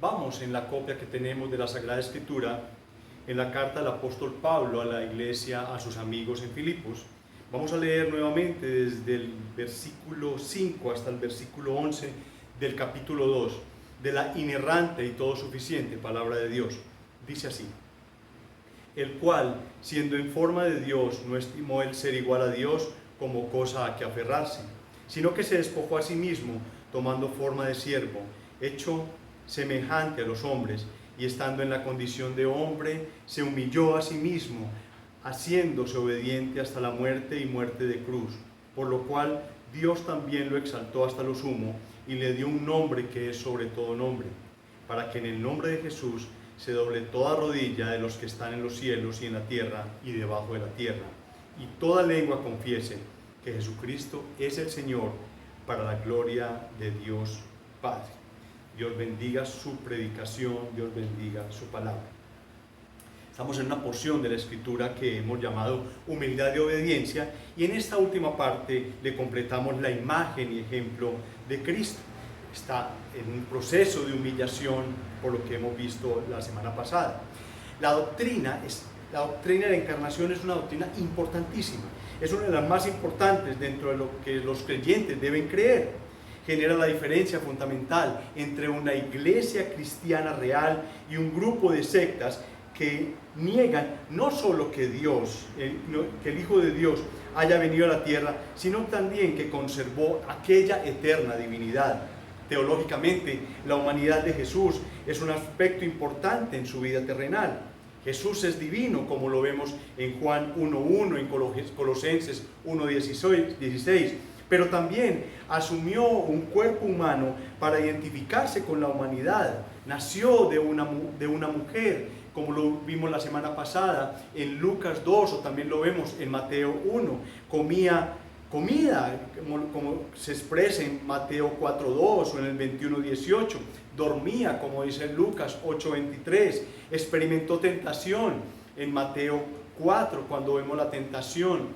Vamos en la copia que tenemos de la Sagrada Escritura, en la carta del apóstol Pablo a la iglesia, a sus amigos en Filipos. Vamos a leer nuevamente desde el versículo 5 hasta el versículo 11 del capítulo 2, de la inerrante y todo suficiente palabra de Dios. Dice así: el cual, siendo en forma de Dios, no estimó el ser igual a Dios como cosa a que aferrarse, sino que se despojó a sí mismo, tomando forma de siervo, hecho semejante a los hombres, y estando en la condición de hombre, se humilló a sí mismo, haciéndose obediente hasta la muerte y muerte de cruz, por lo cual Dios también lo exaltó hasta lo sumo, y le dio un nombre que es sobre todo nombre, para que en el nombre de Jesús se doble toda rodilla de los que están en los cielos y en la tierra y debajo de la tierra, y toda lengua confiese que Jesucristo es el Señor, para la gloria de Dios Padre. Dios bendiga su predicación, Dios bendiga su palabra. Estamos en una porción de la Escritura que hemos llamado humildad y obediencia, y en esta última parte le completamos la imagen y ejemplo de Cristo. Está en un proceso de humillación, por lo que hemos visto la semana pasada. La doctrina de la encarnación es una doctrina importantísima, es una de las más importantes dentro de lo que los creyentes deben creer. Genera la diferencia fundamental entre una iglesia cristiana real y un grupo de sectas que niegan no solo que Dios, que el Hijo de Dios haya venido a la tierra, sino también que conservó aquella eterna divinidad. Teológicamente, la humanidad de Jesús es un aspecto importante en su vida terrenal. Jesús es divino, como lo vemos en Juan 1:1, en Colosenses 1:16, pero también asumió un cuerpo humano para identificarse con la humanidad. Nació de una mujer, como lo vimos la semana pasada en Lucas 2, o también lo vemos en Mateo 1. Comía comida, como se expresa en Mateo 4:2 o en el 21:18. Dormía, como dice Lucas 8:23. Experimentó tentación en Mateo 4, cuando vemos la tentación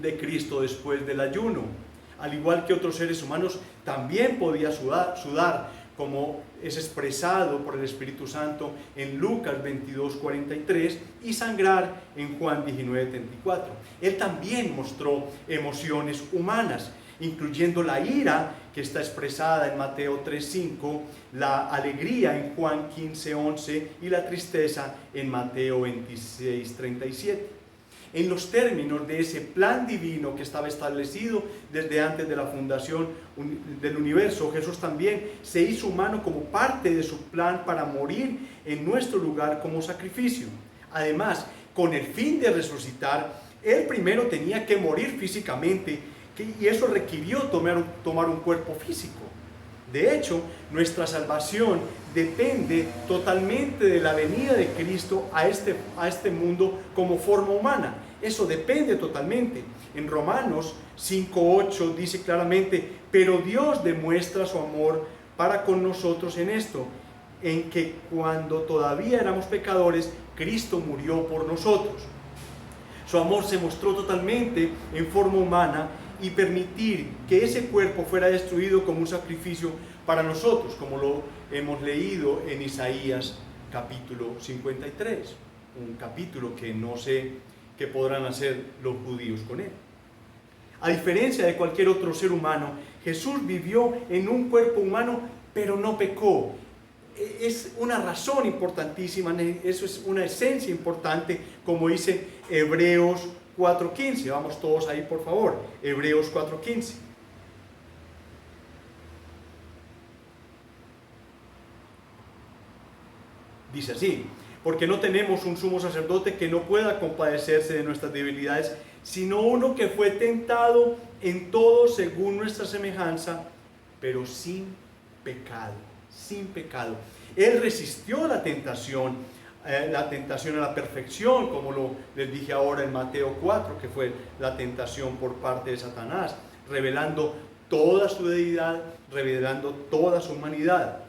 de Cristo después del ayuno. Al igual que otros seres humanos, también podía sudar, como es expresado por el Espíritu Santo en Lucas 22:43, y sangrar en Juan 19:34. Él también mostró emociones humanas, incluyendo la ira, que está expresada en Mateo 3:5, la alegría en Juan 15:11 y la tristeza en Mateo 26:37. En los términos de ese plan divino que estaba establecido desde antes de la fundación del universo, Jesús también se hizo humano como parte de su plan para morir en nuestro lugar como sacrificio. Además, con el fin de resucitar, Él primero tenía que morir físicamente, y eso requirió tomar un cuerpo físico. De hecho, nuestra salvación depende totalmente de la venida de Cristo a este mundo como forma humana. Eso depende totalmente. En Romanos 5:8 dice claramente: pero Dios demuestra su amor para con nosotros en esto, en que cuando todavía éramos pecadores, Cristo murió por nosotros. Su amor se mostró totalmente en forma humana, y permitir que ese cuerpo fuera destruido como un sacrificio para nosotros, como lo hemos leído en Isaías capítulo 53, un capítulo que no sé qué podrán hacer los judíos con él. A diferencia de cualquier otro ser humano, Jesús vivió en un cuerpo humano, pero no pecó. Es una razón importantísima, eso es una esencia importante, como dice Hebreos 4:15. Vamos todos ahí, por favor. Hebreos 4:15. Dice así: porque no tenemos un sumo sacerdote que no pueda compadecerse de nuestras debilidades, sino uno que fue tentado en todo según nuestra semejanza, pero sin pecado. Sin pecado. Él resistió la tentación a la perfección, como les dije ahora en Mateo 4, que fue la tentación por parte de Satanás, revelando toda su deidad, revelando toda su humanidad.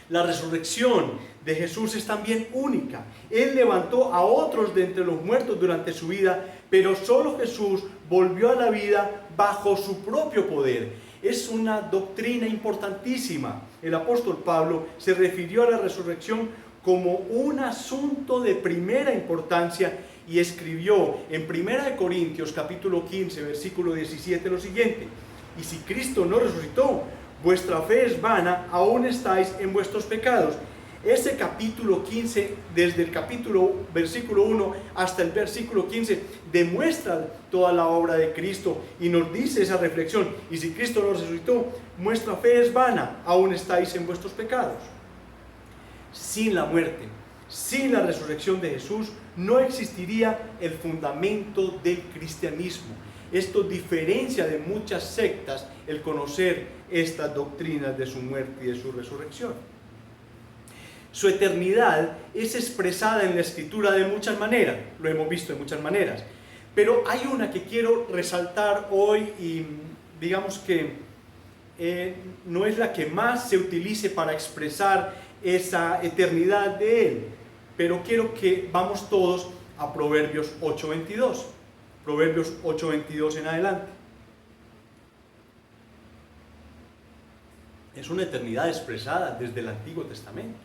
La resurrección de Jesús es también única. Él levantó a otros de entre los muertos durante su vida, pero solo Jesús volvió a la vida bajo su propio poder. Es una doctrina importantísima. el apóstol Pablo se refirió a la resurrección como un asunto de primera importancia y escribió en 1 Corintios capítulo 15, versículo 17 lo siguiente: y si Cristo no resucitó, vuestra fe es vana, aún estáis en vuestros pecados. Ese capítulo 15, desde el versículo 1 hasta el versículo 15, demuestra toda la obra de Cristo y nos dice esa reflexión: y si Cristo no resucitó, vuestra fe es vana, aún estáis en vuestros pecados. Sin la muerte, sin la resurrección de Jesús, no existiría el fundamento del cristianismo. Esto diferencia de muchas sectas el conocer estas doctrinas de su muerte y de su resurrección. Su eternidad es expresada en la Escritura de muchas maneras, lo hemos visto de muchas maneras, pero hay una que quiero resaltar hoy y digamos que no es la que más se utilice para expresar esa eternidad de Él, pero quiero que vamos todos a Proverbios 8:22, Proverbios 8:22 en adelante. Es una eternidad expresada desde el Antiguo Testamento.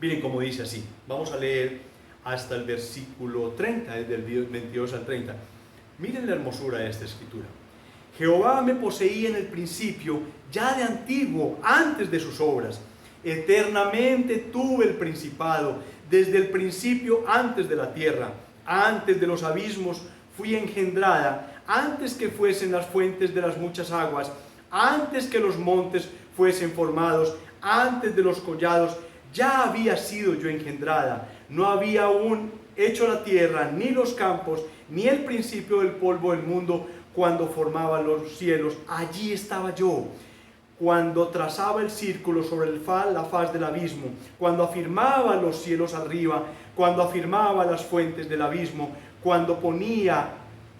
Miren cómo dice así, vamos a leer hasta el versículo 30, desde el 22 al 30. Miren la hermosura de esta escritura. Jehová me poseía en el principio, ya de antiguo, antes de sus obras. Eternamente tuve el principado, desde el principio antes de la tierra. Antes de los abismos fui engendrada, antes que fuesen las fuentes de las muchas aguas, antes que los montes fuesen formados, antes de los collados, ya había sido yo engendrada. No había aún hecho la tierra, ni los campos, ni el principio del polvo del mundo. Cuando formaba los cielos, allí estaba yo. Cuando trazaba el círculo sobre la faz del abismo, cuando afirmaba los cielos arriba, cuando afirmaba las fuentes del abismo, cuando ponía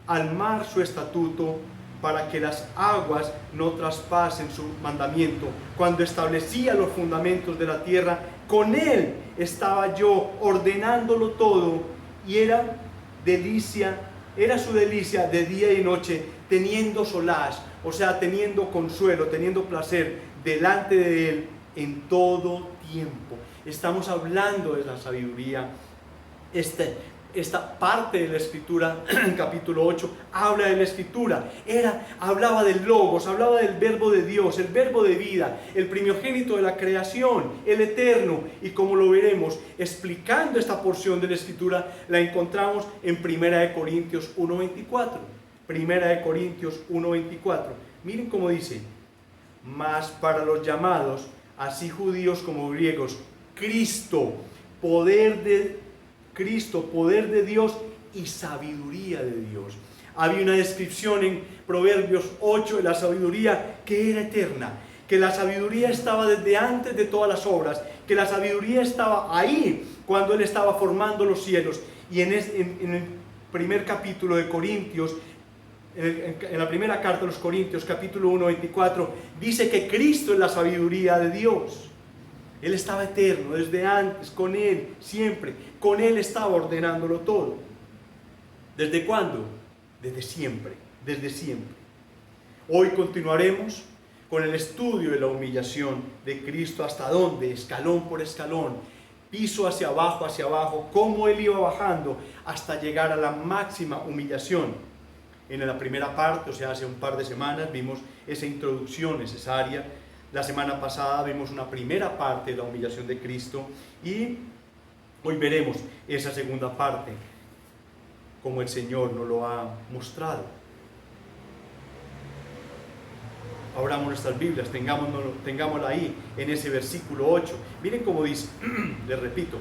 al mar su estatuto para que las aguas no traspasen su mandamiento, cuando establecía los fundamentos de la tierra, con él estaba yo ordenándolo todo, y era su delicia de día y noche, teniendo solaz, o sea, teniendo consuelo, teniendo placer delante de él en todo tiempo. Estamos hablando de la sabiduría. Esta parte de la Escritura, en capítulo 8, habla de la Escritura. Hablaba del Logos, hablaba del Verbo de Dios, el Verbo de vida, el primogénito de la creación, el Eterno. Y como lo veremos, explicando esta porción de la Escritura, la encontramos en 1 Corintios 1:24. 1 Corintios 1:24. Miren cómo dice: mas para los llamados, así judíos como griegos, Cristo, poder de Dios y sabiduría de Dios. Había una descripción en Proverbios 8 de la sabiduría que era eterna, que la sabiduría estaba desde antes de todas las obras, que la sabiduría estaba ahí cuando Él estaba formando los cielos. Y en el primer capítulo de Corintios, en la primera carta de los Corintios, capítulo 1:24, dice que Cristo es la sabiduría de Dios. Él estaba eterno desde antes, con Él, siempre. Con Él estaba ordenándolo todo. ¿Desde cuándo? Desde siempre, desde siempre. Hoy continuaremos con el estudio de la humillación de Cristo. ¿Hasta dónde? Escalón por escalón, piso hacia abajo, cómo Él iba bajando hasta llegar a la máxima humillación. En la primera parte, o sea, hace un par de semanas, vimos esa introducción necesaria. La semana pasada vimos una primera parte de la humillación de Cristo y hoy veremos esa segunda parte, como el Señor nos lo ha mostrado. Abramos nuestras Biblias, tengámosla ahí en ese versículo 8. Miren cómo dice, les repito: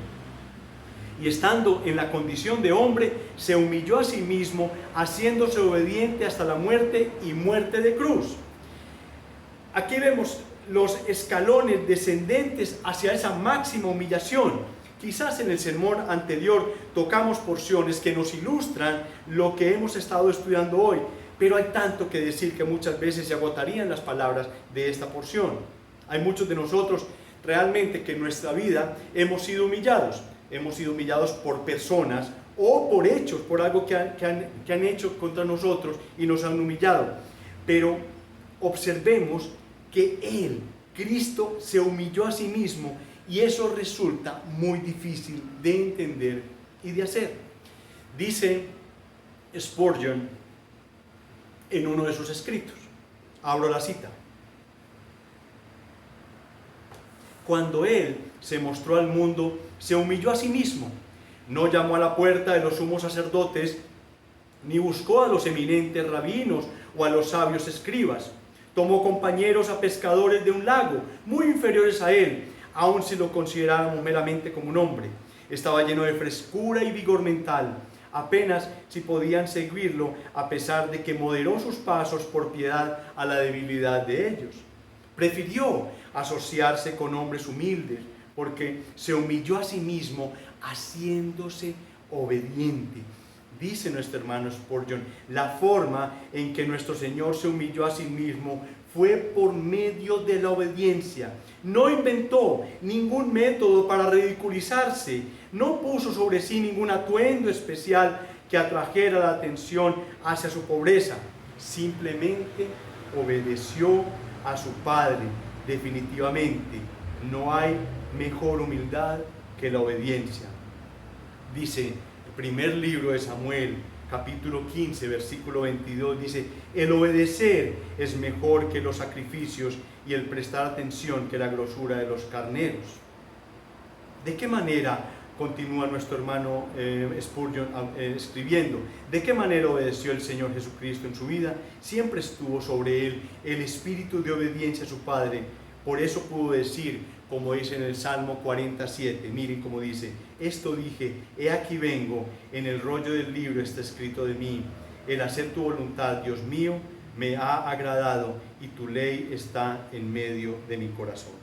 y estando en la condición de hombre, se humilló a sí mismo, haciéndose obediente hasta la muerte y muerte de cruz. Aquí vemos los escalones descendentes hacia esa máxima humillación. Quizás en el sermón anterior tocamos porciones que nos ilustran lo que hemos estado estudiando hoy, pero hay tanto que decir que muchas veces se agotarían las palabras de esta porción. Hay muchos de nosotros realmente que en nuestra vida hemos sido humillados por personas o por hechos, por algo que han hecho contra nosotros y nos han humillado. Pero observemos que Él, Cristo, se humilló a sí mismo, y eso resulta muy difícil de entender y de hacer. Dice Spurgeon en uno de sus escritos, abro la cita: cuando Él se mostró al mundo, se humilló a sí mismo, no llamó a la puerta de los sumos sacerdotes, ni buscó a los eminentes rabinos o a los sabios escribas. Tomó compañeros a pescadores de un lago, muy inferiores a él, aun si lo consideráramos meramente como un hombre. Estaba lleno de frescura y vigor mental, apenas si podían seguirlo, a pesar de que moderó sus pasos por piedad a la debilidad de ellos. Prefirió asociarse con hombres humildes, porque se humilló a sí mismo, haciéndose obediente. Dice nuestro hermano Spurgeon, la forma en que nuestro Señor se humilló a sí mismo fue por medio de la obediencia. No inventó ningún método para ridiculizarse, no puso sobre sí ningún atuendo especial que atrajera la atención hacia su pobreza. Simplemente obedeció a su Padre. Definitivamente, no hay mejor humildad que la obediencia. Dice el primer libro de Samuel, capítulo 15, versículo 22, dice: el obedecer es mejor que los sacrificios, y el prestar atención que la grosura de los carneros. ¿De qué manera, continúa nuestro hermano Spurgeon escribiendo, de qué manera obedeció el Señor Jesucristo en su vida? Siempre estuvo sobre él el espíritu de obediencia a su Padre. Por eso pudo decir, como dice en el Salmo 47, miren cómo dice: esto dije, he aquí vengo, en el rollo del libro está escrito de mí, el hacer tu voluntad, Dios mío, me ha agradado, y tu ley está en medio de mi corazón.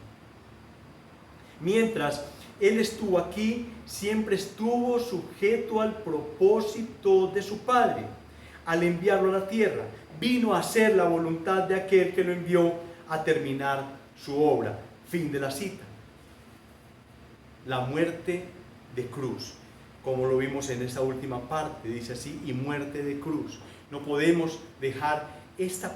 Mientras Él estuvo aquí, siempre estuvo sujeto al propósito de su Padre. Al enviarlo a la tierra, vino a hacer la voluntad de aquel que lo envió, a terminar su obra. Fin de la cita. La muerte de cruz, como lo vimos en esta última parte, dice así: y muerte de cruz. No podemos dejar estas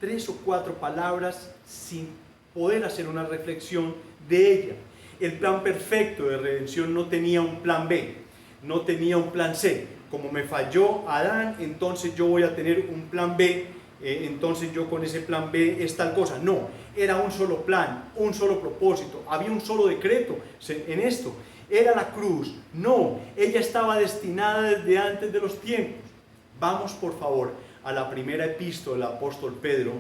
3 o 4 palabras sin poder hacer una reflexión de ella. El plan perfecto de redención no tenía un plan B, no tenía un plan C. Como me falló Adán, entonces yo voy a tener un plan B, entonces yo con ese plan B es tal cosa. No, era un solo plan, un solo propósito, había un solo decreto en esto. Era la cruz. No, ella estaba destinada desde antes de los tiempos. Vamos por favor a la primera epístola del apóstol Pedro,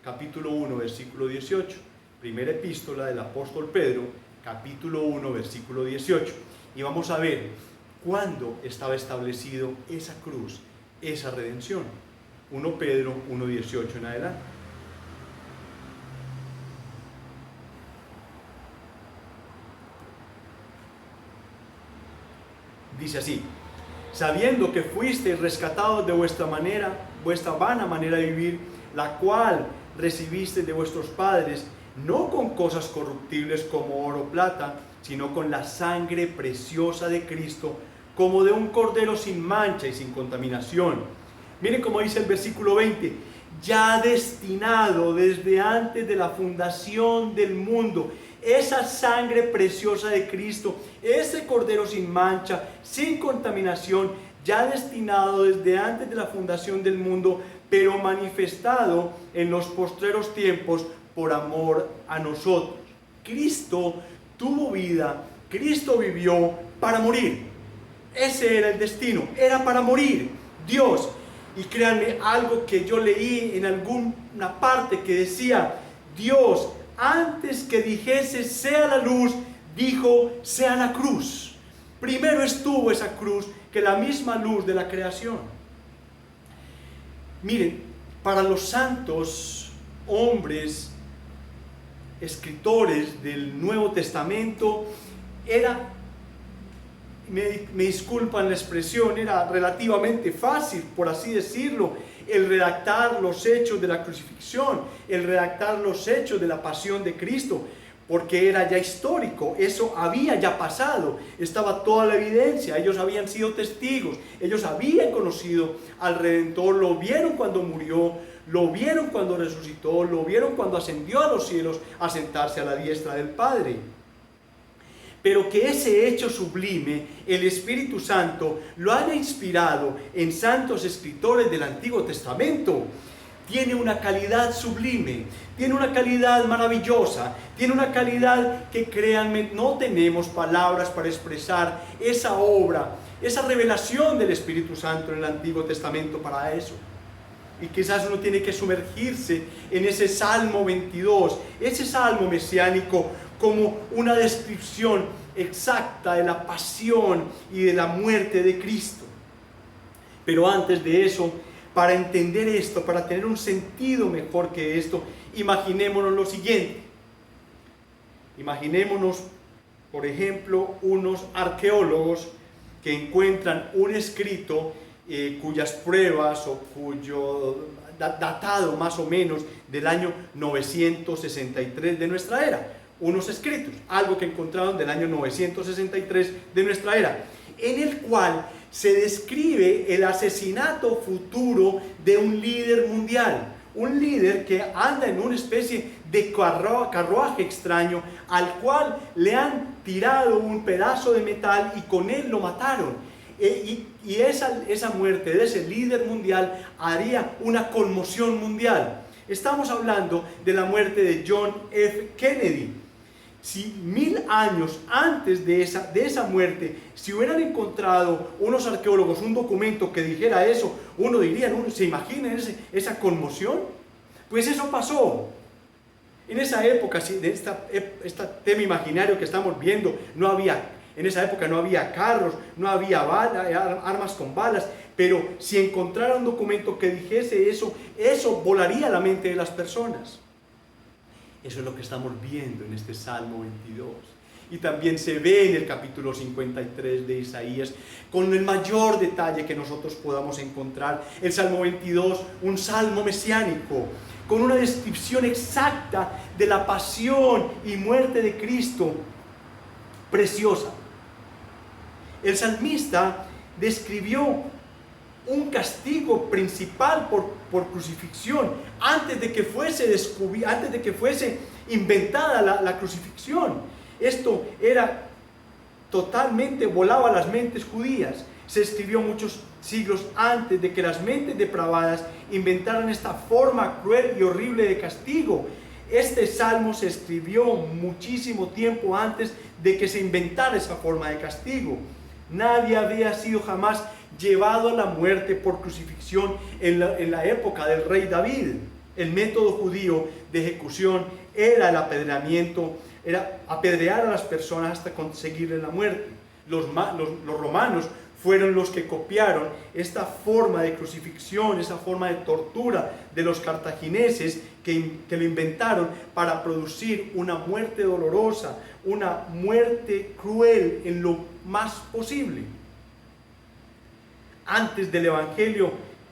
capítulo 1, versículo 18. Primera epístola del apóstol Pedro, capítulo 1, versículo 18. Y vamos a ver cuándo estaba establecido esa cruz, esa redención. 1 Pedro 1, 18 en adelante. Dice así: sabiendo que fuisteis rescatados de vuestra vana manera de vivir, la cual recibisteis de vuestros padres, no con cosas corruptibles como oro o plata, sino con la sangre preciosa de Cristo, como de un cordero sin mancha y sin contaminación. Miren cómo dice el versículo 20: ya destinado desde antes de la fundación del mundo. Esa sangre preciosa de Cristo, ese cordero sin mancha, sin contaminación, ya destinado desde antes de la fundación del mundo, pero manifestado en los postreros tiempos por amor a nosotros. Cristo tuvo vida, Cristo vivió para morir. Ese era el destino, era para morir. Dios, y créanme, algo que yo leí en alguna parte que decía: Dios, antes que dijese sea la luz, dijo sea la cruz. Primero estuvo esa cruz que la misma luz de la creación. Miren, para los santos hombres, escritores del Nuevo Testamento, era, me disculpan la expresión, era relativamente fácil, por así decirlo, el redactar los hechos de la crucifixión, el redactar los hechos de la pasión de Cristo, porque era ya histórico, eso había ya pasado, estaba toda la evidencia, ellos habían sido testigos, ellos habían conocido al Redentor, lo vieron cuando murió, lo vieron cuando resucitó, lo vieron cuando ascendió a los cielos a sentarse a la diestra del Padre. Pero que ese hecho sublime, el Espíritu Santo, lo haya inspirado en santos escritores del Antiguo Testamento, tiene una calidad sublime, tiene una calidad maravillosa, tiene una calidad que, créanme, no tenemos palabras para expresar esa obra, esa revelación del Espíritu Santo en el Antiguo Testamento para eso. Y quizás uno tiene que sumergirse en ese Salmo 22, ese salmo mesiánico, como una descripción exacta de la pasión y de la muerte de Cristo. Pero antes de eso, para entender esto, para tener un sentido mejor que esto, imaginémonos lo siguiente. Imaginémonos, por ejemplo, unos arqueólogos que encuentran un escrito cuyas pruebas o cuyo datado más o menos del año 963 de nuestra era. Unos escritos, algo que encontraron del año 963 de nuestra era, en el cual se describe el asesinato futuro de un líder mundial, un líder que anda en una especie de carruaje extraño al cual le han tirado un pedazo de metal y con él lo mataron. Y esa muerte de ese líder mundial haría una conmoción mundial. Estamos hablando de la muerte de John F. Kennedy. Si 1000 años antes de esa muerte, si hubieran encontrado unos arqueólogos un documento que dijera eso, uno diría, ¿no? ¿Se imaginan esa conmoción? Pues eso pasó. En esa época, de este tema imaginario que estamos viendo, en esa época no había carros, no había armas con balas, pero si encontrara un documento que dijese eso volaría la mente de las personas. Eso es lo que estamos viendo en este Salmo 22. Y también se ve en el capítulo 53 de Isaías, con el mayor detalle que nosotros podamos encontrar. El Salmo 22, un salmo mesiánico, con una descripción exacta de la pasión y muerte de Cristo, preciosa. El salmista describió un castigo principal por crucifixión antes de que fuese inventada la crucifixión. Esto era totalmente, volaba a las mentes judías. Se escribió muchos siglos antes de que las mentes depravadas inventaran esta forma cruel y horrible de castigo. Este salmo se escribió muchísimo tiempo antes de que se inventara esa forma de castigo. Nadie había sido jamás llevado a la muerte por crucifixión en la época del rey David. El método judío de ejecución era el apedreamiento, era apedrear a las personas hasta conseguirle la muerte. Los romanos fueron los que copiaron esta forma de crucifixión, esa forma de tortura de los cartagineses que lo inventaron para producir una muerte dolorosa, una muerte cruel en lo más posible. Antes del Evangelio,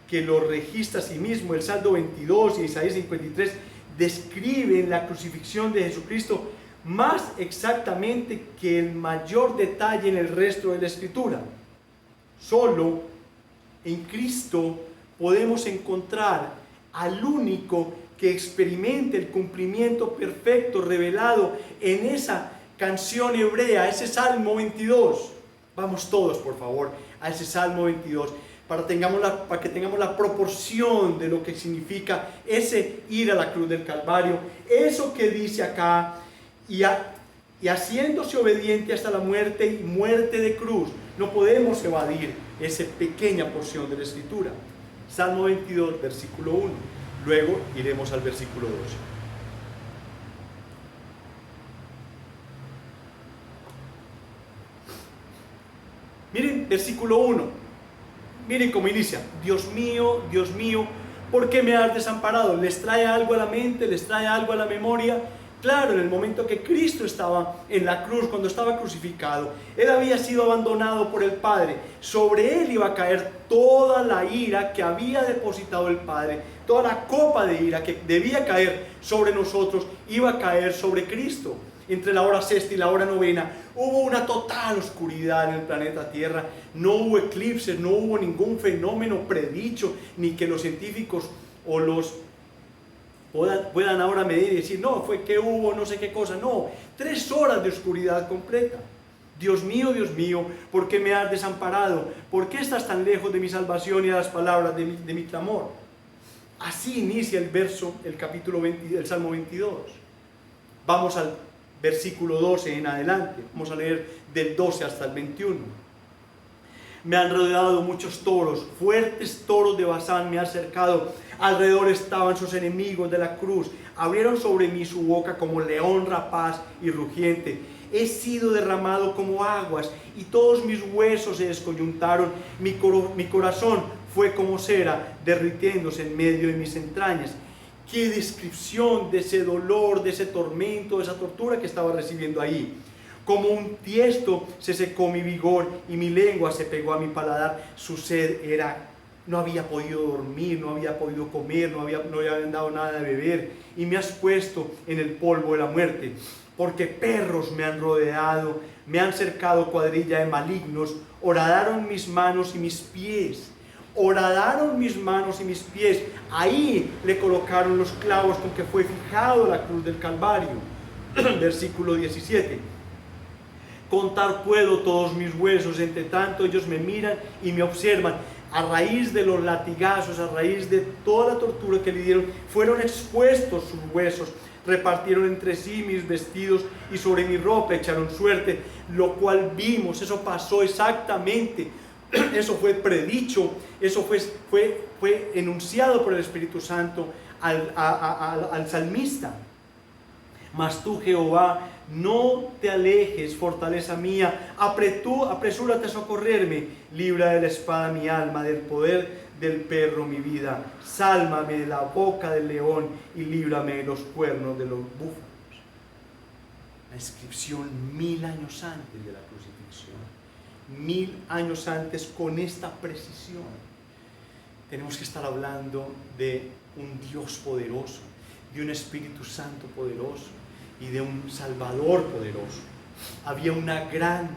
que lo registra a sí mismo, el Salmo 22 y Isaías 53 describen la crucifixión de Jesucristo más exactamente que el mayor detalle en el resto de la Escritura. Solo en Cristo podemos encontrar al único que experimente el cumplimiento perfecto revelado en esa canción hebrea, ese Salmo 22. Vamos todos, por favor, a ese Salmo 22 para que tengamos la proporción de lo que significa ese ir a la cruz del Calvario. Eso que dice acá, y haciéndose obediente hasta la muerte y muerte de cruz. No podemos evadir esa pequeña porción de la Escritura. Salmo 22, versículo 1. Luego iremos al versículo 2. Miren, versículo 1. Miren cómo inicia. Dios mío, ¿por qué me has desamparado? ¿Les trae algo a la mente? ¿Les trae algo a la memoria? Claro, en el momento que Cristo estaba en la cruz, cuando estaba crucificado, Él había sido abandonado por el Padre. Sobre Él iba a caer toda la ira que había depositado el Padre. Toda la copa de ira que debía caer sobre nosotros, iba a caer sobre Cristo. Entre la hora sexta y la hora novena hubo una total oscuridad en el planeta Tierra. No hubo eclipses, no hubo ningún fenómeno predicho, ni que los científicos o los puedan ahora medir y decir, no, fue que hubo no sé qué cosa. No, 3 horas de oscuridad completa. Dios mío, ¿por qué me has desamparado? ¿Por qué estás tan lejos de mi salvación y de las palabras de mi clamor? Así inicia el capítulo 20 del Salmo 22. Vamos al versículo 12 en adelante. Vamos a leer del 12 hasta el 21. Me han rodeado muchos toros, fuertes toros de Basán me han cercado. Alrededor estaban sus enemigos de la cruz. Abrieron sobre mí su boca como león rapaz y rugiente. He sido derramado como aguas y todos mis huesos se descoyuntaron. Mi corazón fue como cera derritiéndose en medio de mis entrañas. Qué descripción de ese dolor, de ese tormento, de esa tortura que estaba recibiendo ahí. Como un tiesto se secó mi vigor y mi lengua se pegó a mi paladar. Su sed era, no había podido dormir, no había podido comer, no habían dado nada de beber. Y me has puesto en el polvo de la muerte. Porque perros me han rodeado, me han cercado cuadrilla de malignos. Horadaron mis manos y mis pies. Horadaron mis manos y mis pies. Ahí le colocaron los clavos con que fue fijado la cruz del Calvario. Versículo 17. Contar puedo todos mis huesos, entre tanto ellos me miran y me observan. A raíz de los latigazos, a raíz de toda la tortura que le dieron, fueron expuestos sus huesos. Repartieron entre sí mis vestidos y sobre mi ropa echaron suerte, lo cual vimos, eso pasó exactamente, eso fue predicho, eso fue enunciado por el Espíritu Santo al salmista. Mas tú, Jehová, no te alejes, fortaleza mía, apresúrate a socorrerme, libra de la espada mi alma, del poder del perro mi vida, sálvame de la boca del león y líbrame de los cuernos de los búfalos. La inscripción 1000 años antes de la crucifixión, 1000 años antes, con esta precisión. Tenemos que estar hablando de un Dios poderoso, de un Espíritu Santo poderoso y de un Salvador poderoso. Había una gran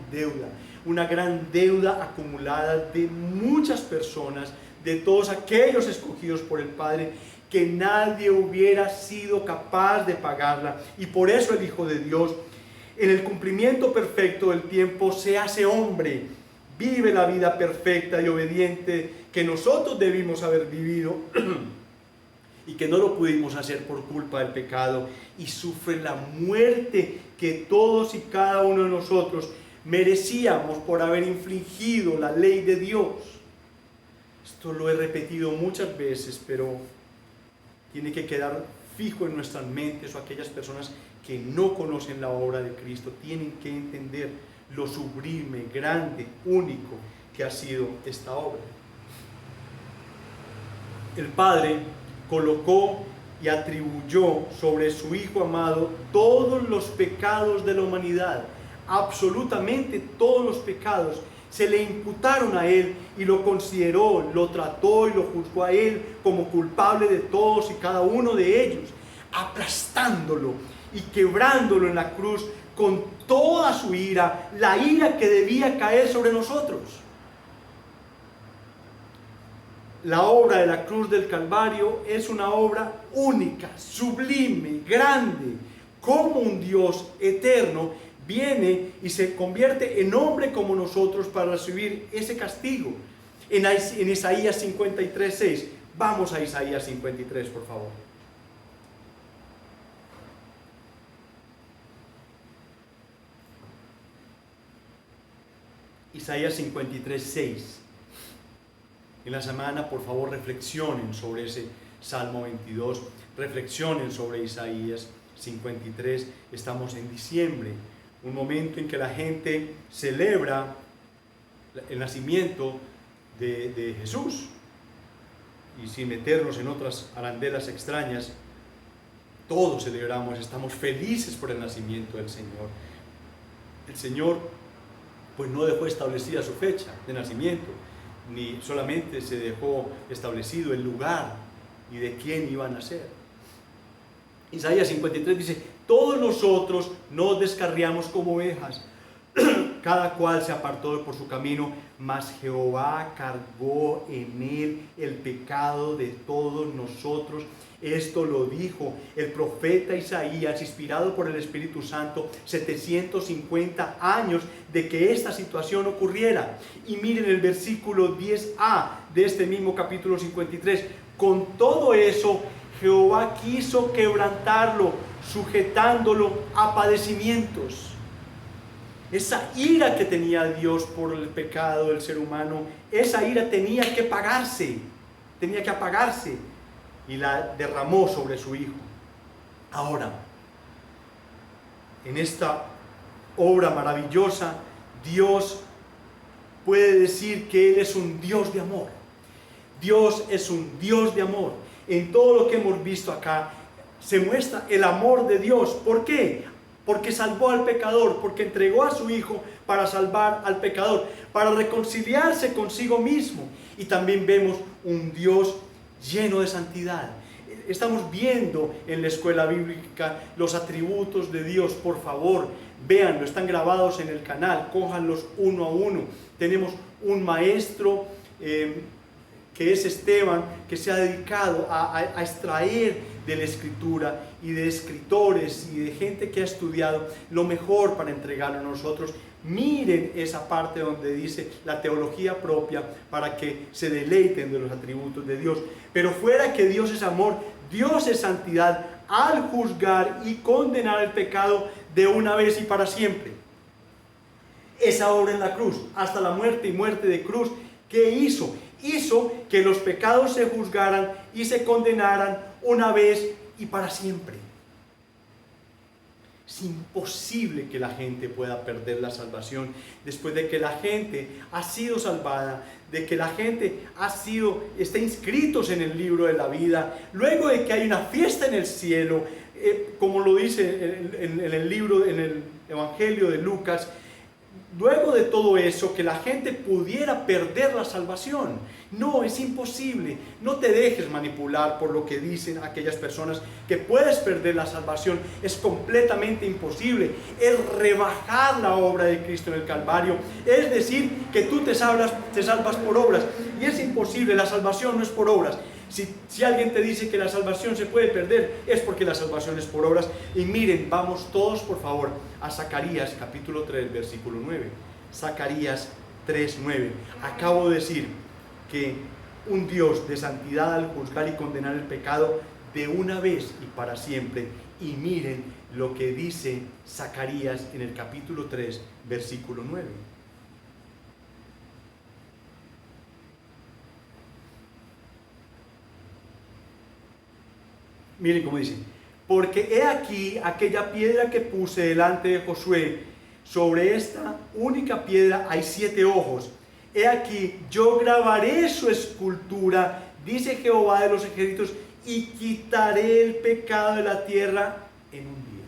deuda acumulada de muchas personas, de todos aquellos escogidos por el Padre, que nadie hubiera sido capaz de pagarla. Y por eso el Hijo de Dios, en el cumplimiento perfecto del tiempo, se hace hombre, vive la vida perfecta y obediente que nosotros debimos haber vivido y que no lo pudimos hacer por culpa del pecado, y sufre la muerte que todos y cada uno de nosotros merecíamos por haber infringido la ley de Dios. Esto lo he repetido muchas veces, pero tiene que quedar fijo en nuestras mentes, o aquellas personas que no conocen la obra de Cristo tienen que entender lo sublime, grande, único que ha sido esta obra. El Padre colocó y atribuyó sobre su Hijo amado todos los pecados de la humanidad, absolutamente todos los pecados se le imputaron a Él, y lo consideró, lo trató y lo juzgó a Él como culpable de todos y cada uno de ellos, aplastándolo y quebrándolo en la cruz con toda su ira, la ira que debía caer sobre nosotros. La obra de la cruz del Calvario es una obra única, sublime, grande. Como un Dios eterno viene y se convierte en hombre como nosotros para recibir ese castigo. En Isaías 53:6. Vamos a Isaías 53, por favor. Isaías 53:6. En la semana, por favor, reflexionen sobre ese Salmo 22, reflexionen sobre Isaías 53. Estamos en diciembre, un momento en que la gente celebra el nacimiento de Jesús. Y sin meternos en otras arandelas extrañas, todos celebramos, estamos felices por el nacimiento del Señor. El Señor pues no dejó establecida su fecha de nacimiento, ni solamente se dejó establecido el lugar y de quién iba a nacer. Isaías 53 dice: todos nosotros nos descarriamos como ovejas, cada cual se apartó por su camino, mas Jehová cargó en él el pecado de todos nosotros. Esto lo dijo el profeta Isaías, inspirado por el Espíritu Santo, 750 años de que esta situación ocurriera. Y miren el versículo 10a de este mismo capítulo 53. Con todo eso, Jehová quiso quebrantarlo, sujetándolo a padecimientos. Esa ira que tenía Dios por el pecado del ser humano, esa ira tenía que apagarse, y la derramó sobre su Hijo. Ahora, en esta obra maravillosa, Dios puede decir que Él es un Dios de amor. Dios es un Dios de amor. En todo lo que hemos visto acá, se muestra el amor de Dios. ¿Por qué? Porque salvó al pecador, porque entregó a su Hijo para salvar al pecador, para reconciliarse consigo mismo. Y también vemos un Dios lleno de santidad. Estamos viendo en la escuela bíblica los atributos de Dios. Por favor, véanlo, están grabados en el canal, cójanlos uno a uno. Tenemos un maestro que es Esteban, que se ha dedicado a extraer de la Escritura y de escritores y de gente que ha estudiado lo mejor para entregarlo a nosotros. Miren esa parte donde dice la teología propia, para que se deleiten de los atributos de Dios. Pero fuera que Dios es amor, Dios es santidad al juzgar y condenar el pecado de una vez y para siempre. Esa obra en la cruz, hasta la muerte y muerte de cruz, ¿qué hizo? Hizo que los pecados se juzgaran y se condenaran una vez y para siempre. Es imposible que la gente pueda perder la salvación después de que la gente ha sido salvada, de que la gente está inscritos en el libro de la vida, luego de que hay una fiesta en el cielo, como lo dice en el libro, en el Evangelio de Lucas. Luego de todo eso, que la gente pudiera perder la salvación. No, es imposible. No te dejes manipular por lo que dicen aquellas personas que puedes perder la salvación. Es completamente imposible. Es rebajar la obra de Cristo en el Calvario. Es decir, que tú te salvas por obras. Y es imposible, la salvación no es por obras. Si alguien te dice que la salvación se puede perder, es porque la salvación es por obras. Y miren, vamos todos por favor a Zacarías capítulo 3 versículo 9. Zacarías 3:9. Acabo de decir que un Dios de santidad al juzgar y condenar el pecado de una vez y para siempre. Y miren lo que dice Zacarías en el capítulo 3 versículo 9. Miren cómo dice: porque he aquí aquella piedra que puse delante de Josué, sobre esta única piedra hay 7 ojos. He aquí, yo grabaré su escultura, dice Jehová de los ejércitos, y quitaré el pecado de la tierra en un día.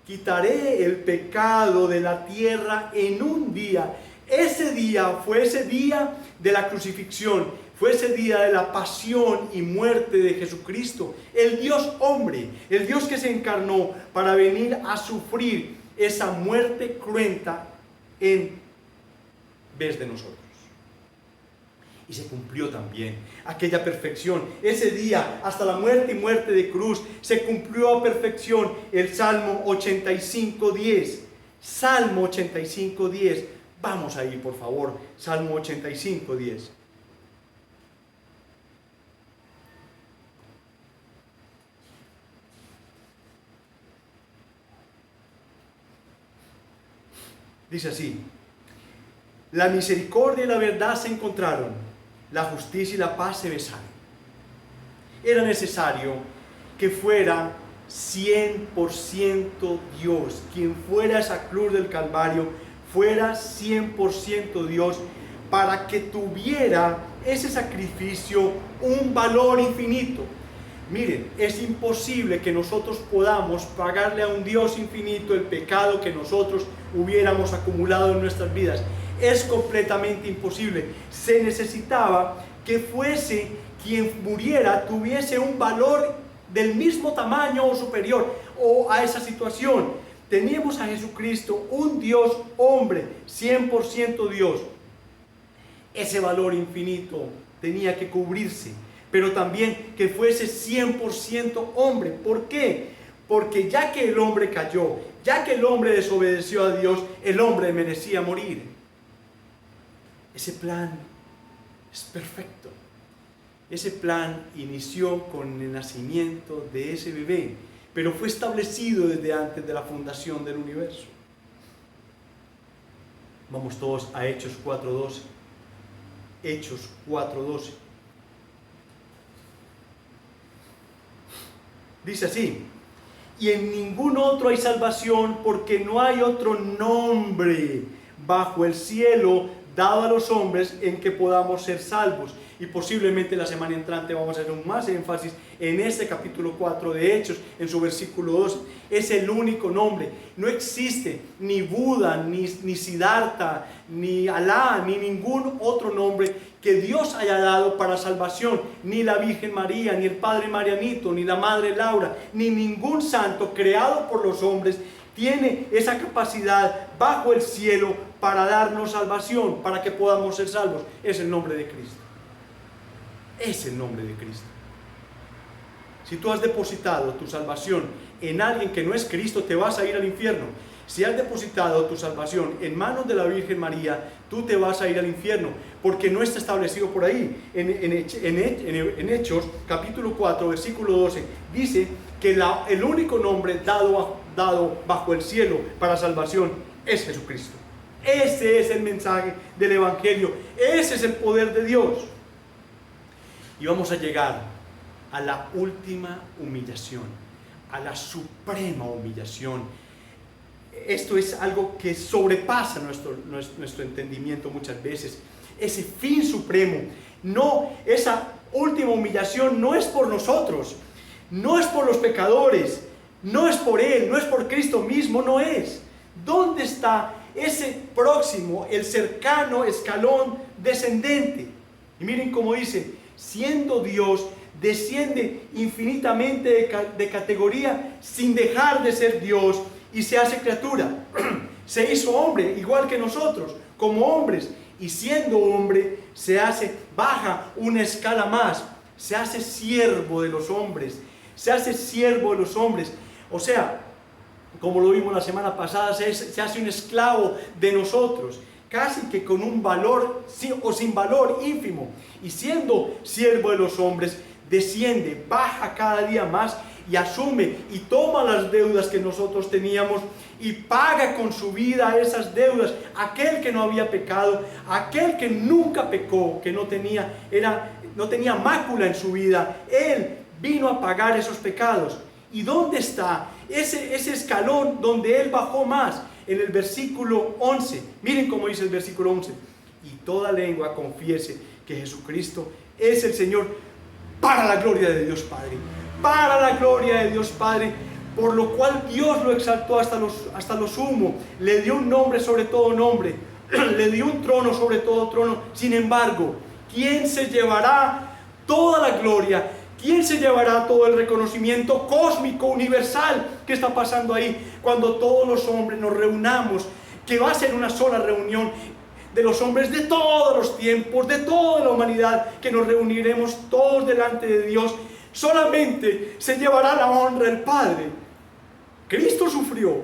Quitaré el pecado de la tierra en un día. Ese día fue ese día de la crucifixión. Fue ese día de la pasión y muerte de Jesucristo, el Dios hombre, el Dios que se encarnó para venir a sufrir esa muerte cruenta en vez de nosotros. Y se cumplió también aquella perfección. Ese día, hasta la muerte y muerte de cruz, se cumplió a perfección el Salmo 85:10. Salmo 85:10. Vamos ahí, por favor. Salmo 85:10. Dice así: la misericordia y la verdad se encontraron, la justicia y la paz se besaron. Era necesario que fuera 100% Dios, quien fuera a esa cruz del Calvario, fuera 100% Dios, para que tuviera ese sacrificio un valor infinito. Miren, es imposible que nosotros podamos pagarle a un Dios infinito el pecado que nosotros hubiéramos acumulado en nuestras vidas. Es completamente imposible. Se necesitaba que fuese quien muriera, tuviese un valor del mismo tamaño o superior a esa situación. Teníamos a Jesucristo, un Dios hombre, 100% Dios. Ese valor infinito tenía que cubrirse, pero también que fuese 100% hombre. ¿Por qué? Porque ya que el hombre cayó, ya que el hombre desobedeció a Dios, el hombre merecía morir. Ese plan es perfecto. Ese plan inició con el nacimiento de ese bebé, pero fue establecido desde antes de la fundación del universo. Vamos todos a Hechos 4:12. Hechos 4:12. Dice así: y en ningún otro hay salvación, porque no hay otro nombre bajo el cielo dado a los hombres en que podamos ser salvos. Y posiblemente la semana entrante vamos a hacer un más énfasis en este capítulo 4 de Hechos, en su versículo 12. Es el único nombre. No existe ni Buda, ni Siddhartha, ni Alá, ni ningún otro nombre que Dios haya dado para salvación. Ni la Virgen María, ni el Padre Marianito, ni la Madre Laura, ni ningún santo creado por los hombres tiene esa capacidad bajo el cielo para darnos salvación, para que podamos ser salvos. Es el nombre de Cristo. Es el nombre de Cristo. Si tú has depositado tu salvación en alguien que no es Cristo, te vas a ir al infierno. Si has depositado tu salvación en manos de la Virgen María, tú te vas a ir al infierno, porque no está establecido por ahí. En Hechos, capítulo 4, versículo 12, dice que el único nombre dado bajo el cielo para salvación es Jesucristo. Ese es el mensaje del Evangelio. Ese es el poder de Dios. Y vamos a llegar a la última humillación, a la suprema humillación. Esto es algo que sobrepasa nuestro entendimiento muchas veces. Ese fin supremo, no, esa última humillación no es por nosotros, no es por los pecadores, no es por Él, no es por Cristo mismo, no es. ¿Dónde está ese próximo, el cercano escalón descendente? Y miren cómo dice: siendo Dios, desciende infinitamente de categoría sin dejar de ser Dios, y se hace criatura. Se hizo hombre igual que nosotros, como hombres, y siendo hombre baja una escala más, se hace siervo de los hombres, se hace siervo de los hombres. O sea, como lo vimos la semana pasada, se hace un esclavo de nosotros, casi que con un valor o sin valor ínfimo. Y siendo siervo de los hombres, desciende, baja cada día más y asume y toma las deudas que nosotros teníamos y paga con su vida esas deudas. Aquel que no había pecado, aquel que nunca pecó, que no tenía mácula en su vida, Él vino a pagar esos pecados. ¿Y dónde está ese escalón donde Él bajó más? En el versículo 11, miren cómo dice el versículo 11: y toda lengua confiese que Jesucristo es el Señor, para la gloria de Dios Padre. Para la gloria de Dios Padre, por lo cual Dios lo exaltó hasta lo sumo, le dio un nombre sobre todo nombre, le dio un trono sobre todo trono. Sin embargo, ¿quién se llevará toda la gloria? ¿Quién se llevará todo el reconocimiento cósmico, universal que está pasando ahí? Cuando todos los hombres nos reunamos, que va a ser una sola reunión de los hombres de todos los tiempos, de toda la humanidad, que nos reuniremos todos delante de Dios. Solamente se llevará la honra el Padre. Cristo sufrió,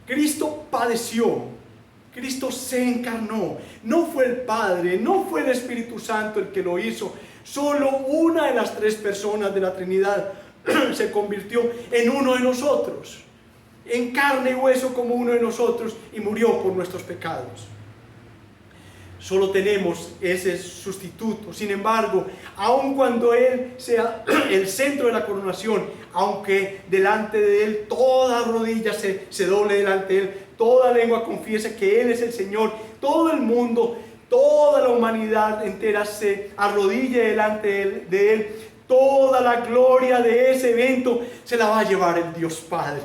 Cristo padeció, Cristo se encarnó. No fue el Padre, no fue el Espíritu Santo el que lo hizo. Solo una de las tres personas de la Trinidad se convirtió en uno de nosotros, en carne y hueso como uno de nosotros, y murió por nuestros pecados. Solo tenemos ese sustituto. Sin embargo, aun cuando Él sea el centro de la coronación, aunque delante de Él toda rodilla se doble delante de Él, toda lengua confiese que Él es el Señor, todo el mundo, toda la humanidad entera se arrodille delante de Él, toda la gloria de ese evento se la va a llevar el Dios Padre.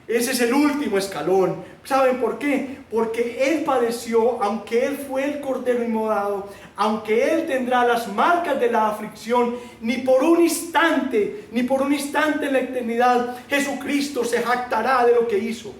Ese es el último escalón. ¿Saben por qué? Porque Él padeció, aunque Él fue el Cordero inmolado, aunque Él tendrá las marcas de la aflicción, ni por un instante en la eternidad, Jesucristo se jactará de lo que hizo.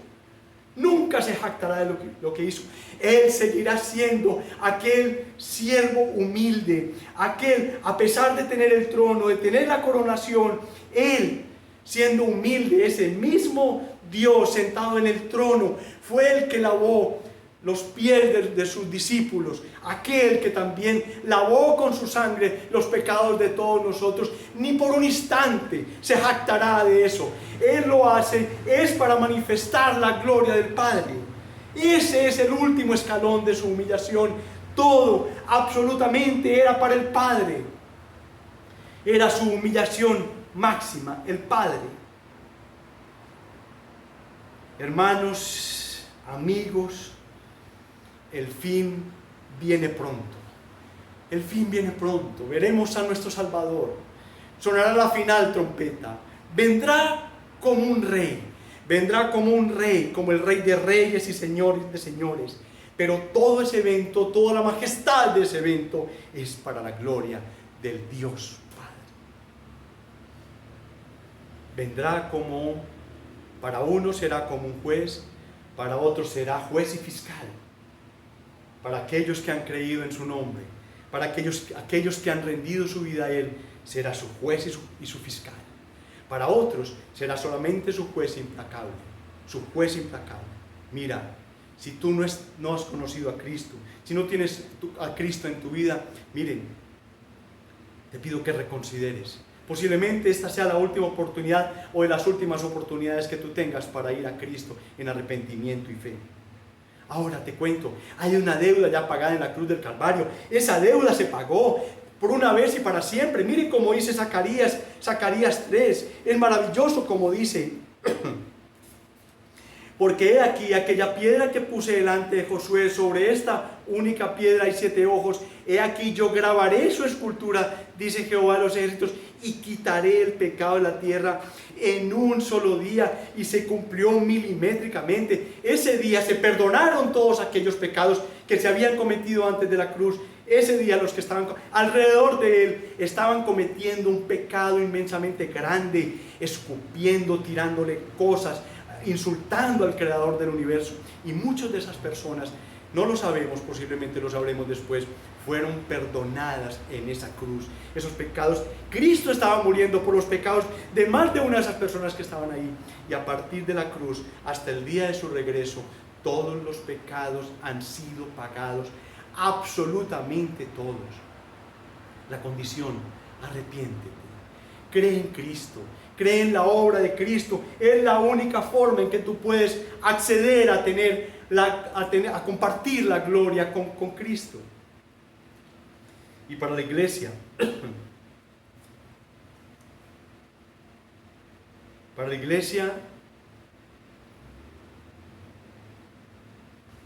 Nunca se jactará de lo que hizo. Él seguirá siendo aquel siervo humilde, aquel, a pesar de tener el trono, de tener la coronación, Él, siendo humilde, ese mismo Dios sentado en el trono, fue el que lavó los pies de sus discípulos, aquel que también lavó con su sangre los pecados de todos nosotros. Ni por un instante se jactará de eso. Él lo hace, es para manifestar la gloria del Padre. Ese es el último escalón de su humillación. Todo, absolutamente, era para el Padre. Era su humillación máxima, el Padre. Hermanos, amigos, el fin viene pronto. El fin viene pronto. Veremos a nuestro Salvador. Sonará la final trompeta. Vendrá como un rey. Vendrá como un rey, como el Rey de reyes y señores de señores. Pero todo ese evento, toda la majestad de ese evento es para la gloria del Dios Padre. Vendrá como, para unos será como un juez, para otros será juez y fiscal. Para aquellos que han creído en su nombre, para aquellos que han rendido su vida a Él, será su juez y su fiscal. Para otros será solamente su juez implacable, su juez implacable. Mira, si tú no has conocido a Cristo, si no tienes a Cristo en tu vida, miren, te pido que reconsideres. Posiblemente esta sea la última oportunidad o de las últimas oportunidades que tú tengas para ir a Cristo en arrepentimiento y fe. Ahora te cuento, hay una deuda ya pagada en la cruz del Calvario. Esa deuda se pagó por una vez y para siempre. Miren cómo dice Zacarías 3. Es maravilloso como dice. Porque he aquí aquella piedra que puse delante de Josué, sobre esta única piedra hay 7 ojos. He aquí yo grabaré su escultura, dice Jehová de los ejércitos, y quitaré el pecado de la tierra en un solo día. Y se cumplió milimétricamente. Ese día se perdonaron todos aquellos pecados que se habían cometido antes de la cruz. Ese día los que estaban alrededor de Él estaban cometiendo un pecado inmensamente grande, escupiendo, tirándole cosas, insultando al creador del universo. Y muchas de esas personas, no lo sabemos, posiblemente lo sabremos después, fueron perdonadas en esa cruz. Esos pecados, Cristo estaba muriendo por los pecados de más de una de esas personas que estaban ahí. Y a partir de la cruz hasta el día de su regreso, todos los pecados han sido pagados, absolutamente todos. La condición, arrepiéntete, cree en Cristo, cree en la obra de Cristo. Es la única forma en que tú puedes acceder a compartir la gloria con Cristo. Y para la iglesia,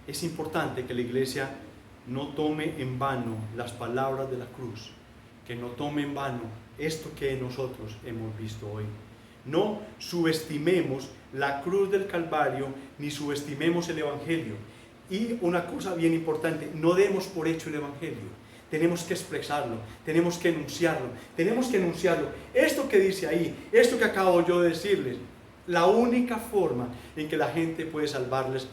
es importante que la iglesia no tome en vano las palabras de la cruz, que no tome en vano esto que nosotros hemos visto hoy. No subestimemos la cruz del Calvario, ni subestimemos el Evangelio. Y una cosa bien importante, no demos por hecho el Evangelio. Tenemos que expresarlo, tenemos que enunciarlo. Esto que dice ahí, esto que acabo yo de decirles, la única forma en que la gente puede salvarse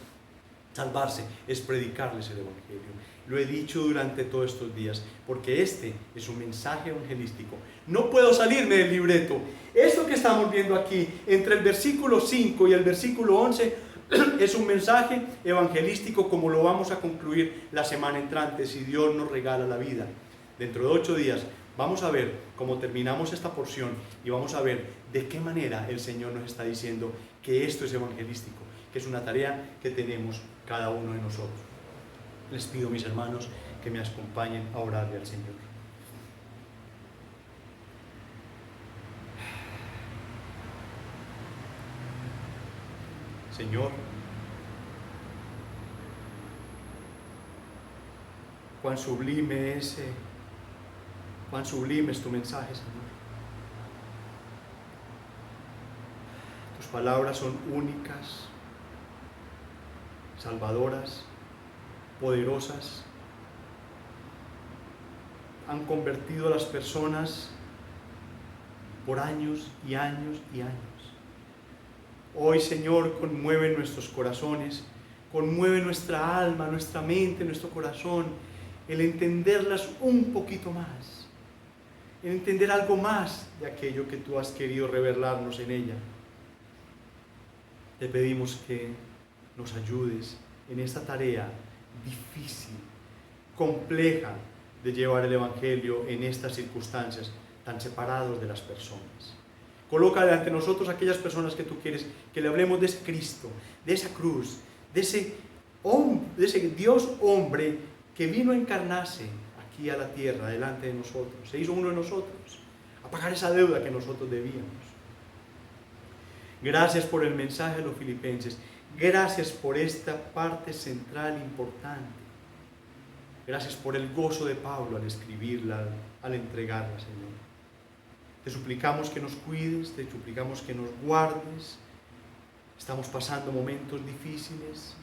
es predicarles el Evangelio. Lo he dicho durante todos estos días, porque este es un mensaje evangelístico. No puedo salirme del libreto. Esto que estamos viendo aquí, entre el versículo 5 y el versículo 11, es un mensaje evangelístico, como lo vamos a concluir la semana entrante, si Dios nos regala la vida. Dentro de 8 días vamos a ver cómo terminamos esta porción y vamos a ver de qué manera el Señor nos está diciendo que esto es evangelístico, que es una tarea que tenemos cada uno de nosotros. Les pido, mis hermanos, que me acompañen a orarle al Señor. Señor, cuán sublime es tu mensaje, Señor. Tus palabras son únicas, salvadoras, poderosas. Han convertido a las personas por años y años y años. Hoy, Señor, conmueve nuestros corazones, conmueve nuestra alma, nuestra mente, nuestro corazón, el entenderlas un poquito más, el entender algo más de aquello que tú has querido revelarnos en ella. Te pedimos que nos ayudes en esta tarea difícil, compleja de llevar el Evangelio en estas circunstancias tan separados de las personas. Coloca delante de nosotros aquellas personas que tú quieres que le hablemos de ese Cristo, de esa cruz, de ese Dios hombre que vino a encarnarse aquí a la tierra delante de nosotros, se hizo uno de nosotros, a pagar esa deuda que nosotros debíamos. Gracias por el mensaje de los filipenses, gracias por esta parte central importante, gracias por el gozo de Pablo al escribirla, al entregarla, Señor. Te suplicamos que nos cuides, te suplicamos que nos guardes. Estamos pasando momentos difíciles,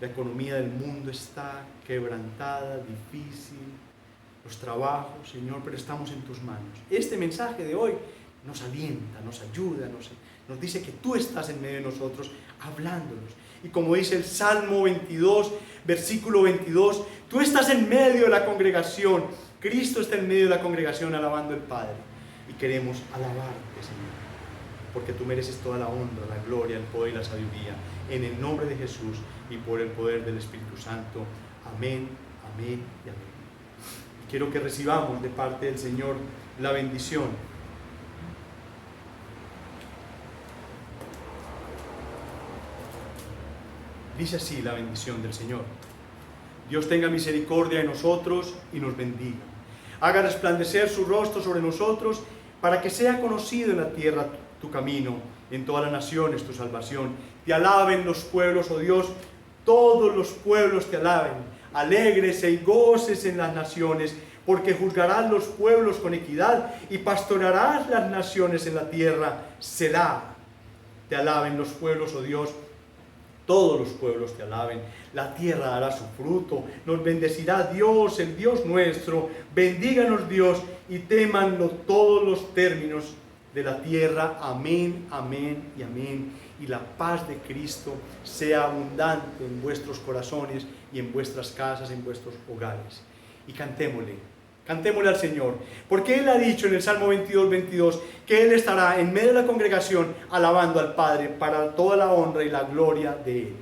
la economía del mundo está quebrantada, difícil, los trabajos, Señor, pero estamos en tus manos. Este mensaje de hoy nos alienta, nos ayuda, nos dice que tú estás en medio de nosotros, hablándonos. Y como dice el Salmo 22, versículo 22, tú estás en medio de la congregación, Cristo está en medio de la congregación alabando al Padre. Y queremos alabarte, Señor, porque tú mereces toda la honra, la gloria, el poder y la sabiduría. En el nombre de Jesús y por el poder del Espíritu Santo. Amén, amén y amén. Quiero que recibamos de parte del Señor la bendición. Dice así la bendición del Señor. Dios tenga misericordia de nosotros y nos bendiga. Haga resplandecer su rostro sobre nosotros, para que sea conocido en la tierra tu camino, en todas las naciones tu salvación. Te alaben los pueblos, oh Dios, todos los pueblos te alaben. Alégrese y gócese en las naciones, porque juzgarás los pueblos con equidad y pastorearás las naciones en la tierra. Selah. Te alaben los pueblos, oh Dios, todos los pueblos te alaben. La tierra dará su fruto. Nos bendecirá Dios, el Dios nuestro. Bendíganos Dios y témanlo todos los términos de la tierra. Amén, amén y amén. Y la paz de Cristo sea abundante en vuestros corazones y en vuestras casas, en vuestros hogares. Y cantémosle al Señor, porque Él ha dicho en el Salmo 22, que Él estará en medio de la congregación alabando al Padre para toda la honra y la gloria de Él.